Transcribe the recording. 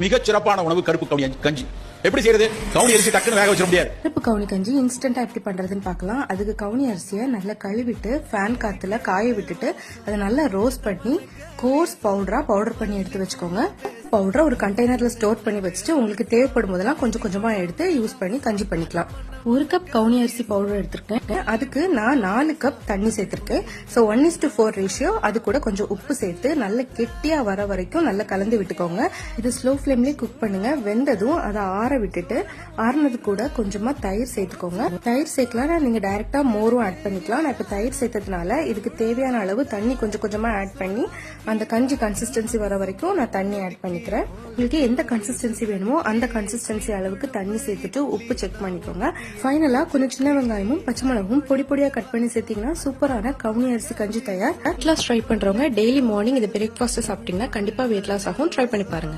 மிகச் சிறப்பான உணவு கருப்பு கவுனி கஞ்சி. எப்படி செய்யறது? கவுனி அரிசி டக்குன்னு வேக வச்சிட முடியாது. கருப்பு கவுனி கஞ்சி இன்ஸ்டன்டா எப்படி பண்றதுன்னு பார்க்கலாம். அதுக்கு கவுனி அரிசியை நல்லா கழுவிட்டு ஃபேன் காத்துல காய விட்டுட்டு அதை நல்லா ரோஸ்ட் பண்ணி கோர்ஸ் பவுடர் பண்ணி எடுத்து வச்சுக்கோங்க. பவுடரை ஒரு கண்டெய்னர்ல ஸ்டோர் பண்ணி வச்சுட்டு உங்களுக்கு தேவைப்படும் போதெல்லாம் கொஞ்சம் கொஞ்சமா எடுத்து யூஸ் பண்ணி கஞ்சி பண்ணிக்கலாம். 1 கப் கவுனி அரிசி பவுடர் எடுத்திருக்கேன். அதுக்கு நான் 4 கப் தண்ணி சேர்த்திருக்கேன். So 1:4 ratio. அது கூட கொஞ்சம் உப்பு சேர்த்து நல்ல கெட்டியா வர வரைக்கும் நல்லா கலந்து விட்டுக்கோங்க. இது ஸ்லோ ஃபிளேம்லயே குக் பண்ணுங்க. வெந்ததும் அதை ஆற விட்டுட்டு ஆறுனது கூட கொஞ்சமா தயிர் சேர்த்துக்கோங்க. தயிர் சேர்க்கலாம், நீங்க டைரக்டா மோரும் ஆட் பண்ணிக்கலாம். நான் இப்ப தயிர் சேர்த்ததுனால இதுக்கு தேவையான அளவு தண்ணி கொஞ்சம் கொஞ்சமா ஆட் பண்ணி அந்த கஞ்சி கன்சிஸ்டன்சி வர வரைக்கும் நான் தண்ணி ஆட் பண்ணிக்கிறேன். உங்களுக்கு எந்த கன்சிஸ்டன்சி வேணுமோ அந்த கன்சிஸ்டன்சி அளவுக்கு தண்ணி சேர்த்துட்டு உப்பு செக் பண்ணிக்கோங்க. ஃபைனலா கொஞ்சம் சின்ன வெங்காயமும் பச்சை மிளகும் பொடி பொடியா கட் பண்ணி சேர்த்தீங்கன்னா சூப்பரான கவுனி அரிசி கஞ்சி தயார். வெயிட் லாஸ் ட்ரை பண்றவங்க டெய்லி மார்னிங் இது பிரேக்ஃபாஸ்ட் சாப்பிட்டீங்கன்னா கண்டிப்பா வெயிட் லாஸ் ஆகும். ட்ரை பண்ணி பாருங்க.